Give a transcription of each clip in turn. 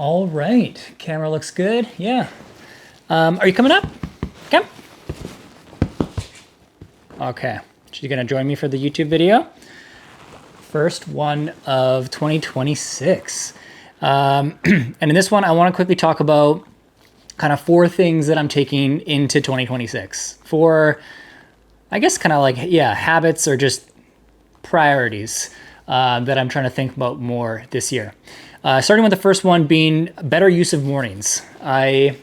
All right, camera looks good. Yeah. Are you coming up? Come. Okay. So you're gonna join me for the YouTube video. First one of 2026. And in this one, I want to quickly talk about kind of 4 things that I'm taking into 2026. 4, I guess, kind of like, habits or just priorities that I'm trying to think about more this year. Starting with the first one being better use of mornings. I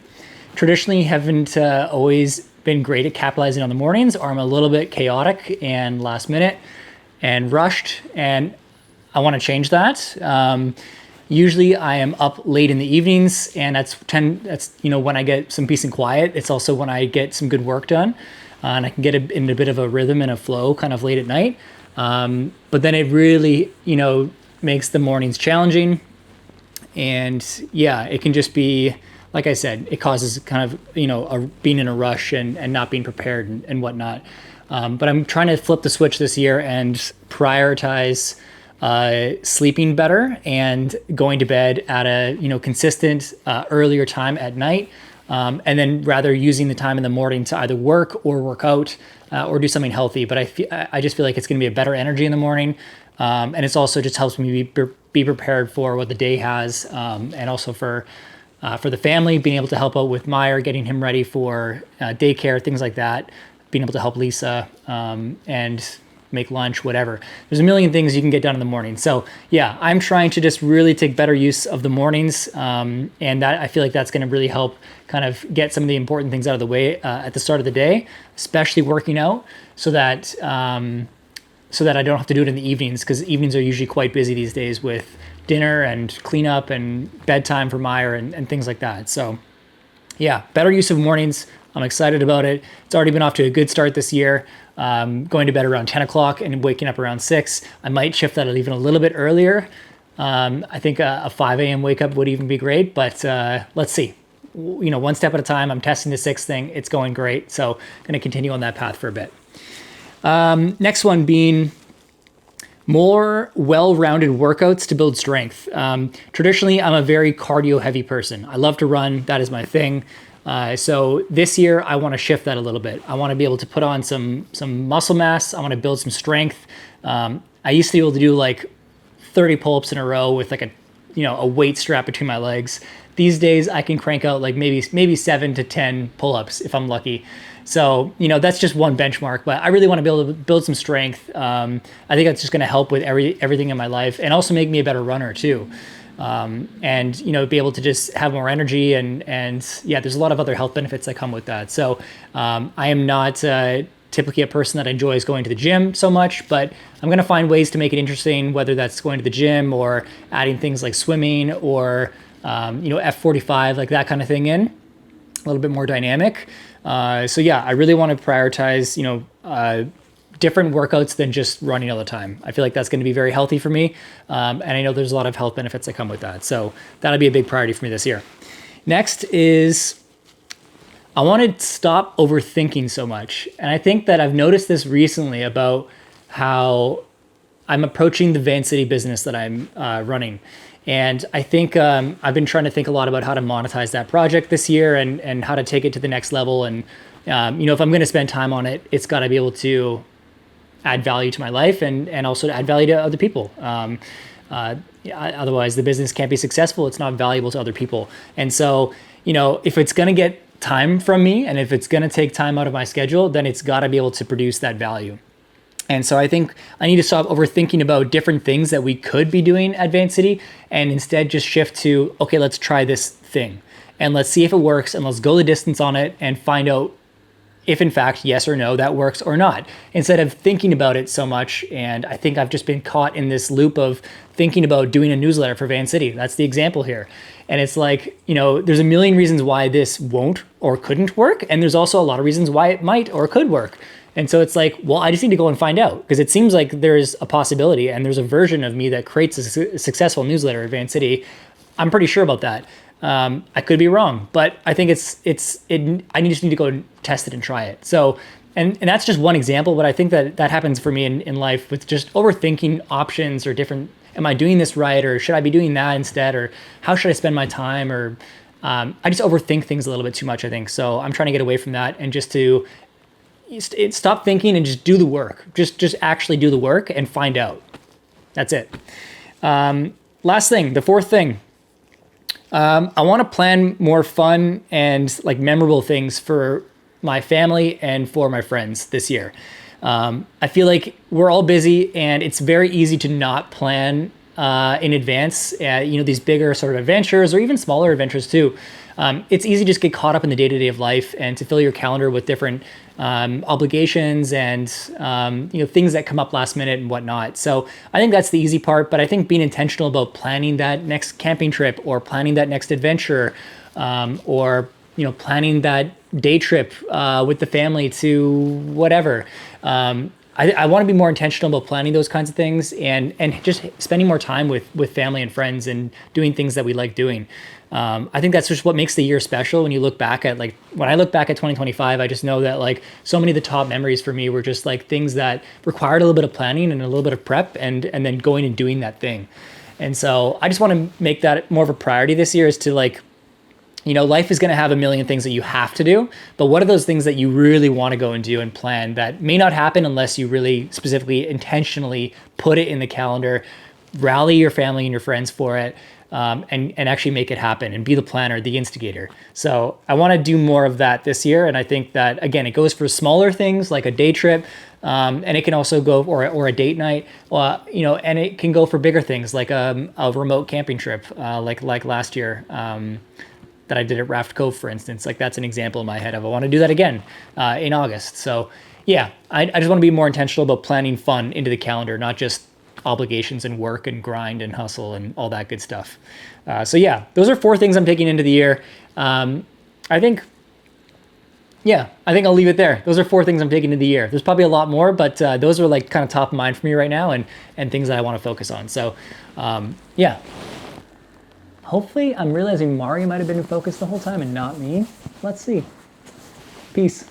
traditionally haven't always been great at capitalizing on the mornings, or I'm a little bit chaotic and last minute and rushed, and I want to change that. Usually I am up late in the evenings, and that's when I get some peace and quiet. It's also when I get some good work done, and I can get in a bit of a rhythm and a flow kind of late at night. But then it really, makes the mornings challenging. And it can just be, like I said, it causes kind of, being in a rush and not being prepared and whatnot. But I'm trying to flip the switch this year and prioritize sleeping better and going to bed at a consistent earlier time at night, and then rather using the time in the morning to either work or work out or do something healthy. But I just feel like it's going to be a better energy in the morning, and it's also just helps me be prepared for what the day has, and also for the family, being able to help out with Meyer, getting him ready for daycare, things like that, being able to help Lisa and make lunch, whatever. There's a million things you can get done in the morning. So I'm trying to just really take better use of the mornings. And that I feel like that's going to really help kind of get some of the important things out of the way at the start of the day, especially working out, so that I don't have to do it in the evenings, because evenings are usually quite busy these days with dinner and cleanup and bedtime for Meyer and things like that. So better use of mornings. I'm excited about it. It's already been off to a good start this year. Going to bed around 10 o'clock and waking up around 6. I might shift that even a little bit earlier. I think a 5 a.m. wake up would even be great, but let's see. One step at a time. I'm testing the 6 thing. It's going great. So going to continue on that path for a bit. Next one being more well-rounded workouts to build strength. Traditionally, I'm a very cardio-heavy person. I love to run. That is my thing. So this year, I want to shift that a little bit. I want to be able to put on some muscle mass. I want to build some strength. I used to be able to do like 30 pull-ups in a row with like a weight strap between my legs. These days, I can crank out like maybe 7 to 10 pull-ups if I'm lucky. So, that's just one benchmark, but I really want to be able to build some strength. I think that's just going to help with everything in my life, and also make me a better runner too. And be able to just have more energy and there's a lot of other health benefits that come with that. So I am not typically a person that enjoys going to the gym so much, but I'm going to find ways to make it interesting, whether that's going to the gym or adding things like swimming or F45, like that kind of thing in, a little bit more dynamic. I really want to prioritize different workouts than just running all the time. I feel like that's going to be very healthy for me. And I know there's a lot of health benefits that come with that. So that'll be a big priority for me this year. Next is I want to stop overthinking so much. And I think that I've noticed this recently about how I'm approaching the Van City business that I'm running. And I think I've been trying to think a lot about how to monetize that project this year and how to take it to the next level. And, if I'm going to spend time on it, it's got to be able to add value to my life and also to add value to other people. Otherwise, the business can't be successful. It's not valuable to other people. And so, if it's going to get time from me and if it's going to take time out of my schedule, then it's got to be able to produce that value. And so I think I need to stop overthinking about different things that we could be doing at Van City and instead just shift to, okay, let's try this thing and let's see if it works and let's go the distance on it and find out if in fact, yes or no, that works or not, instead of thinking about it so much. And I think I've just been caught in this loop of thinking about doing a newsletter for Van City. That's the example here. And it's like, there's a million reasons why this won't or couldn't work. And there's also a lot of reasons why it might or could work. And so it's like, well, I just need to go and find out, because it seems like there's a possibility and there's a version of me that creates a successful newsletter at Van City. I'm pretty sure about that. I could be wrong, but I think I just need to go and test it and try it. So, and that's just one example, but I think that happens for me in life with just overthinking options or different am I doing this right? Or should I be doing that instead? Or how should I spend my time? Or I just overthink things a little bit too much, I think. So I'm trying to get away from that and just to stop thinking and just do the work. Just actually do the work and find out. That's it. Last thing, the fourth thing. I want to plan more fun and like memorable things for my family and for my friends this year. I feel like we're all busy and it's very easy to not plan in advance, these bigger sort of adventures or even smaller adventures too. It's easy to just get caught up in the day-to-day of life and to fill your calendar with different obligations and things that come up last minute and whatnot. So I think that's the easy part, but I think being intentional about planning that next camping trip or planning that next adventure or planning that day trip with the family to whatever. I want to be more intentional about planning those kinds of things and just spending more time with family and friends and doing things that we like doing. I think that's just what makes the year special. When you look back at when I look back at 2025, I just know that like so many of the top memories for me were just like things that required a little bit of planning and a little bit of prep and then going and doing that thing. And so I just want to make that more of a priority this year, is to life is going to have a million things that you have to do, but what are those things that you really want to go and do and plan that may not happen unless you really specifically intentionally put it in the calendar, rally your family and your friends for it, and actually make it happen and be the planner, the instigator. So I want to do more of that this year. And I think that, again, it goes for smaller things like a day trip, and it can also go, or a date night, and it can go for bigger things like a remote camping trip, like last year, that I did at Raft Cove, for instance. Like that's an example in my head of I want to do that again in August. So yeah, I just want to be more intentional about planning fun into the calendar, not just obligations and work and grind and hustle and all that good stuff. So yeah, those are 4 things I'm taking into the year. I think I'll leave it there. Those are 4 things I'm taking into the year. There's probably a lot more, but those are like kind of top of mind for me right now and things that I want to focus on. So yeah. Hopefully, I'm realizing Mari might have been in focus the whole time and not me. Let's see. Peace.